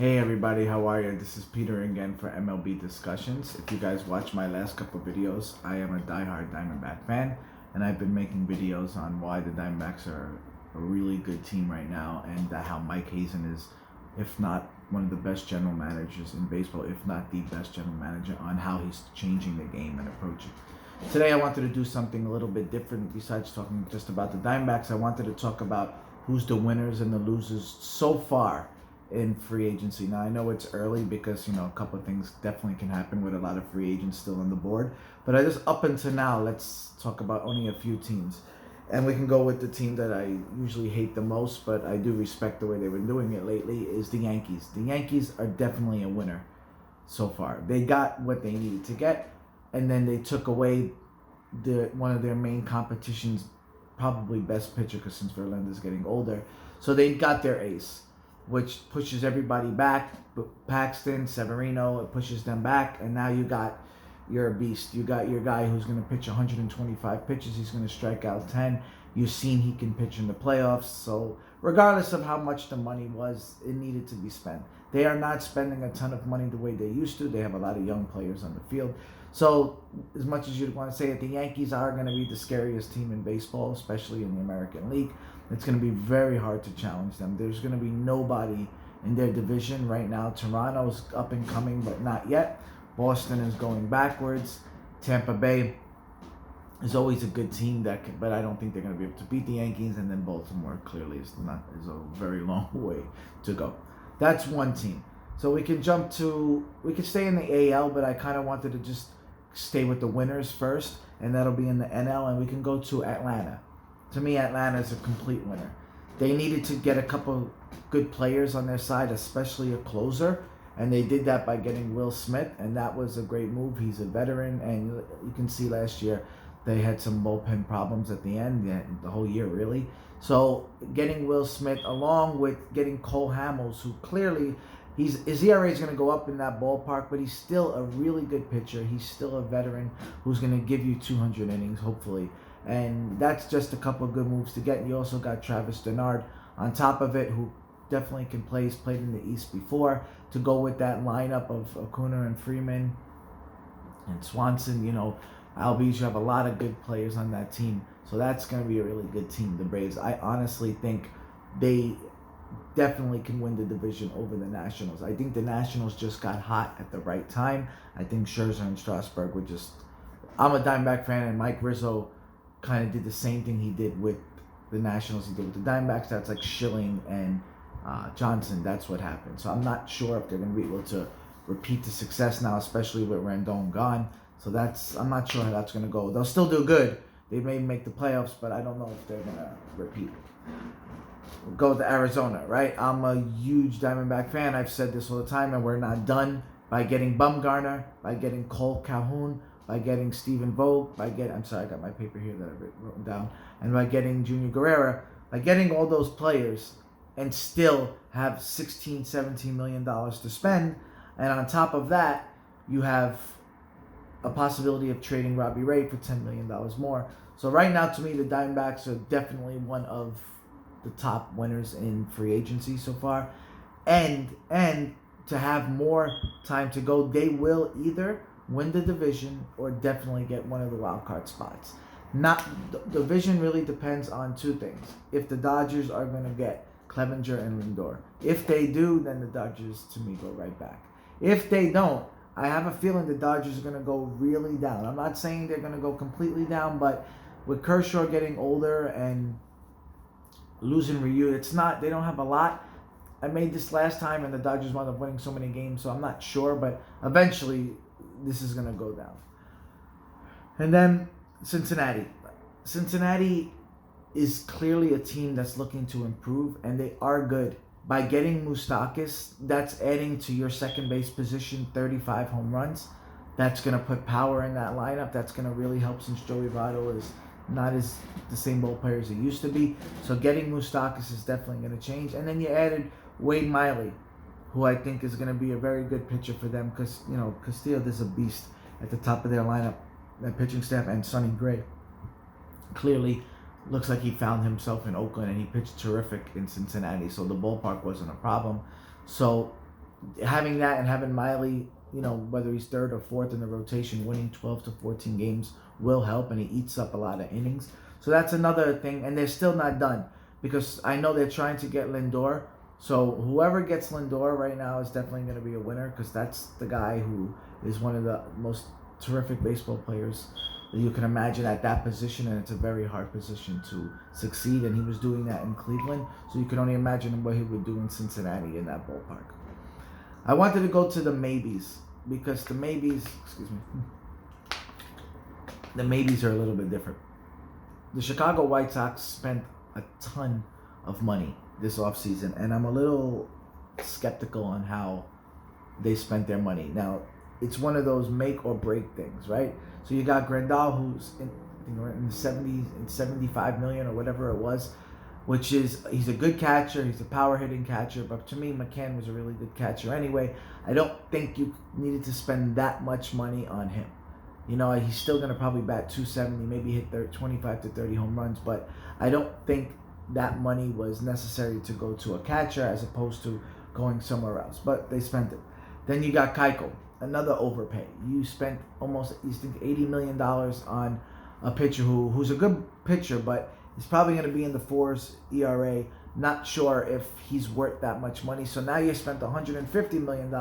Hey everybody, how are you? This is Peter again for MLB Discussions. If you guys watch my last couple of videos, I am a diehard Diamondback fan, and I've been making videos on why the Diamondbacks are a really good team right now, and how Mike Hazen is, if not one of the best general managers in baseball, if not the best general manager, on how he's changing the game and approaching. Today I wanted to do something a little bit different besides talking just about the Diamondbacks. I wanted to talk about who's the winners and the losers so far in free agency. Now I know it's early because a couple of things definitely can happen with a lot of free agents still on the board, but I just up until now, let's talk about only a few teams, and we can go with the team that I usually hate the most, but I do respect the way they've been doing it lately, is the Yankees. The Yankees are definitely a winner so far. They got what they needed to get, and then they took away one of their main competition's probably best pitcher, because since Verlander's getting older, so they got their ace, which pushes everybody back. Paxton, Severino, it pushes them back, and now you're a beast. You got your guy who's going to pitch 125 pitches. He's going to strike out 10. You've seen he can pitch in the playoffs. So regardless of how much the money was, it needed to be spent. They are not spending a ton of money the way they used to. They have a lot of young players on the field. So as much as you'd want to say it, the Yankees are going to be the scariest team in baseball, especially in the American League. It's going to be very hard to challenge them. There's going to be nobody in their division right now. Toronto's up and coming, but not yet. Boston is going backwards. Tampa Bay is always a good team but I don't think they're going to be able to beat the Yankees. And then Baltimore clearly is a very long way to go. That's one team. So we can stay in the AL, but I kind of wanted to just stay with the winners first, and that'll be in the NL, and we can go to Atlanta. To me, Atlanta is a complete winner. They needed to get a couple good players on their side, especially a closer, and they did that by getting Will Smith, and that was a great move. He's a veteran, and you can see last year they had some bullpen problems at the end, the whole year really. So getting Will Smith along with getting Cole Hamels, who clearly his ERA is going to go up in that ballpark, but he's still a really good pitcher. He's still a veteran who's going to give you 200 innings, hopefully. And that's just a couple of good moves to get. And you also got Travis Denard on top of it, who definitely can play. He's played in the East before, to go with that lineup of Acuna and Freeman and Swanson. Albies, you have a lot of good players on that team. So that's going to be a really good team, the Braves. I honestly think they definitely can win the division over the Nationals. I think the Nationals just got hot at the right time. I think Scherzer and Strasburg were just... I'm a Diamondback fan, and Mike Rizzo kind of did the same thing he did with the Nationals he did with the Diamondbacks. That's like Schilling and Johnson. That's what happened. So I'm not sure if they're going to be able to repeat the success now, especially with Rendon gone. So I'm not sure how that's going to go. They'll still do good. They may make the playoffs, but I don't know if they're going to repeat. We'll go to Arizona, right? I'm a huge Diamondback fan. I've said this all the time, and we're not done. By getting Bumgarner, by getting Cole Calhoun, by getting Stephen Vogt, I'm sorry, I got my paper here that I wrote down, and by getting Junior Guerrera, by getting all those players and still have $16, $17 million to spend, and on top of that, you have a possibility of trading Robbie Ray for $10 million more. So right now, to me, the Diamondbacks are definitely one of the top winners in free agency so far, and to have more time to go, they will either win the division or definitely get one of the wild card spots. The division really depends on two things. If the Dodgers are going to get Clevenger and Lindor. If they do, then the Dodgers, to me, go right back. If they don't, I have a feeling the Dodgers are going to go really down. I'm not saying they're going to go completely down, but with Kershaw getting older and losing Ryu, they don't have a lot. I made this last time, and the Dodgers wound up winning so many games, so I'm not sure, but eventually this is going to go down. And then Cincinnati. Cincinnati is clearly a team that's looking to improve, and they are good. By getting Moustakas, that's adding to your second base position 35 home runs. That's going to put power in that lineup. That's going to really help, since Joey Votto is not as the same ball player as he used to be. So getting Moustakas is definitely going to change. And then you added Wade Miley, who I think is going to be a very good pitcher for them, because Castillo is a beast at the top of their lineup, that pitching staff, and Sonny Gray clearly looks like he found himself in Oakland, and he pitched terrific in Cincinnati, so the ballpark wasn't a problem. So having that and having Miley, whether he's third or fourth in the rotation, winning 12 to 14 games will help, and he eats up a lot of innings. So that's another thing, and they're still not done because I know they're trying to get Lindor. So whoever gets Lindor right now is definitely going to be a winner because that's the guy who is one of the most terrific baseball players that you can imagine at that position, and it's a very hard position to succeed, and he was doing that in Cleveland, so you can only imagine what he would do in Cincinnati in that ballpark. I wanted to go to the maybes because the maybes are a little bit different. The Chicago White Sox spent a ton of money this offseason, and I'm a little skeptical on how they spent their money. Now, it's one of those make or break things, right? So you got Grandal, who's in the 70s and 75 million or whatever it was, which is, he's a good catcher, he's a power hitting catcher, but to me, McCann was a really good catcher anyway. I don't think you needed to spend that much money on him. He's still going to probably bat 270, maybe hit 25 to 30 home runs, but I don't think that money was necessary to go to a catcher as opposed to going somewhere else, but they spent it. Then you got Keuchel, another overpay. You spent almost, $80 million on a pitcher who's a good pitcher, but he's probably going to be in the 4s ERA. Not sure if he's worth that much money. So now you spent $150 million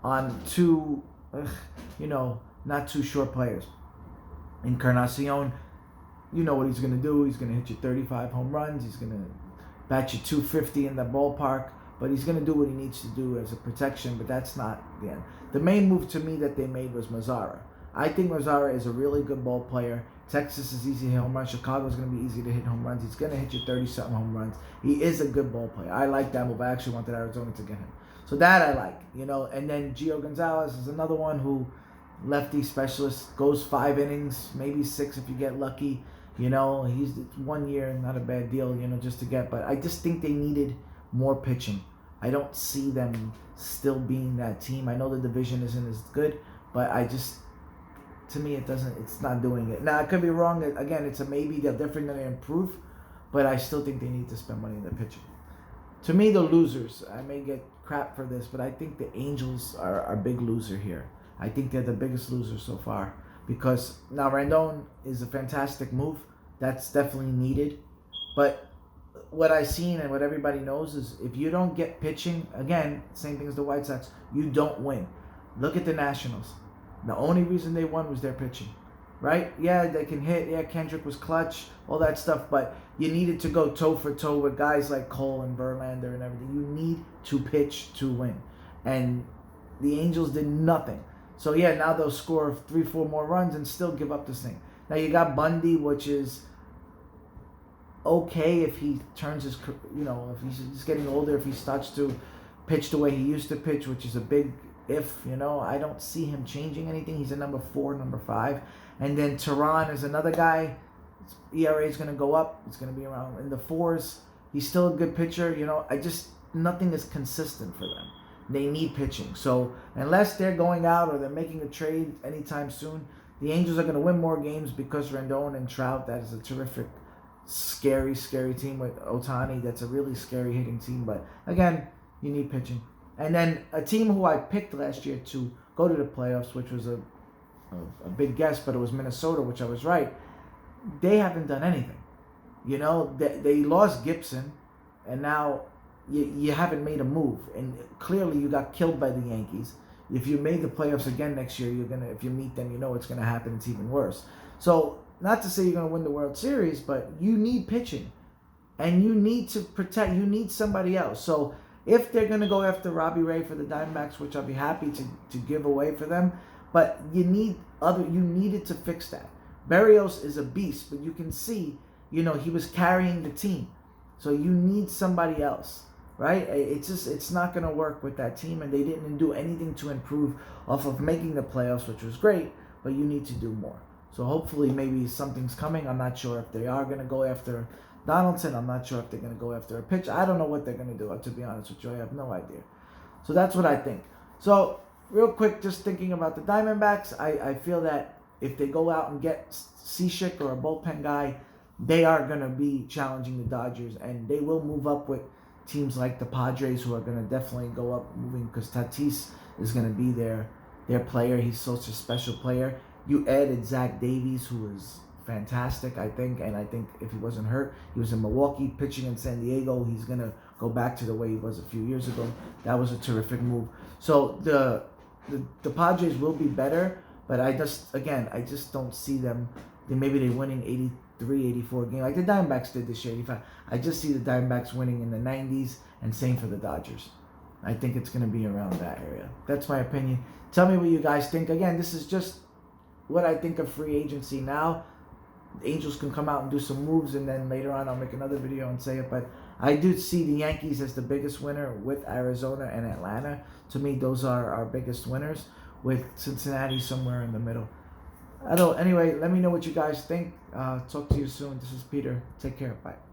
on two, not too short players. Encarnacion, you know what he's going to do. He's going to hit you 35 home runs. He's going to bat you 250 in the ballpark. But he's going to do what he needs to do as a protection, but that's not the end. The main move to me that they made was Mazara. I think Mazara is a really good ball player. Texas is easy to hit home runs. Chicago is going to be easy to hit home runs. He's going to hit you 30-something home runs. He is a good ball player. I like that move. I actually wanted Arizona to get him. So that I like, And then Gio Gonzalez is another one who, lefty specialist, goes 5 innings, maybe 6 if you get lucky. He's 1 year, not a bad deal, just to get. But I just think they needed more pitching. I don't see them still being that team. I know the division isn't as good, but to me, it's not doing it. Now, I could be wrong. Again, it's a maybe. They're different than they improve, but I still think they need to spend money in the pitching. To me, the losers, I may get crap for this, but I think the Angels are a big loser here. I think they're the biggest loser so far because now Rendon is a fantastic move. That's definitely needed, but what I've seen and what everybody knows is if you don't get pitching, again, same thing as the White Sox, you don't win. Look at the Nationals. The only reason they won was their pitching, right? Yeah, they can hit. Yeah, Kendrick was clutch, all that stuff, but you needed to go toe for toe with guys like Cole and Verlander and everything. You need to pitch to win. And the Angels did nothing. So, yeah, now they'll score 3-4 more runs and still give up this thing. Now, you got Bundy, which is okay if he turns his, if he's just getting older, if he starts to pitch the way he used to pitch, which is a big if, I don't see him changing anything. He's a number 4, number 5. And then Tehran is another guy. His ERA is going to go up. It's going to be around in the 4s. He's still a good pitcher. Nothing is consistent for them. They need pitching. So unless they're going out or they're making a trade anytime soon, the Angels are going to win more games because Rendon and Trout, that is a terrific, scary team with Ohtani. That's a really scary hitting team. But again, you need pitching. And then a team who I picked last year to go to the playoffs, which was a big guess, but it was Minnesota, which I was right. They haven't done anything. They lost Gibson, and now you haven't made a move. And clearly you got killed by the Yankees. If you made the playoffs again next year, if you meet them, it's going to happen. It's even worse. So not to say you're going to win the World Series, but you need pitching. And you need to protect. You need somebody else. So if they're going to go after Robbie Ray for the Diamondbacks, which I'll be happy to give away for them, but you needed to fix that. Berrios is a beast, but you can see, he was carrying the team. So you need somebody else, right? It's not going to work with that team, and they didn't do anything to improve off of making the playoffs, which was great, but you need to do more. So hopefully maybe something's coming. I'm not sure if they are going to go after Donaldson. I'm not sure if they're going to go after a pitch. I don't know what they're going to do, to be honest with you. I have no idea. So that's what I think. So real quick, just thinking about the Diamondbacks, I feel that if they go out and get Cishek or a bullpen guy, they are going to be challenging the Dodgers, and they will move up with teams like the Padres, who are going to definitely go up moving, because Tatis is going to be their player. He's such a special player. You added Zach Davies, who is fantastic, I think, and I think if he wasn't hurt, he was in Milwaukee pitching in San Diego. He's going to go back to the way he was a few years ago. That was a terrific move. So the Padres will be better, but I just don't see them. Maybe they're winning 83, 84 games like the Diamondbacks did this year, 85. I just see the Diamondbacks winning in the 90s, and same for the Dodgers. I think it's going to be around that area. That's my opinion. Tell me what you guys think. Again, this is just what I think of free agency now. The Angels can come out and do some moves, and then later on I'll make another video and say it. But I do see the Yankees as the biggest winner, with Arizona and Atlanta. To me, those are our biggest winners, with Cincinnati somewhere in the middle. Anyway, let me know what you guys think. Talk to you soon. This is Peter. Take care. Bye.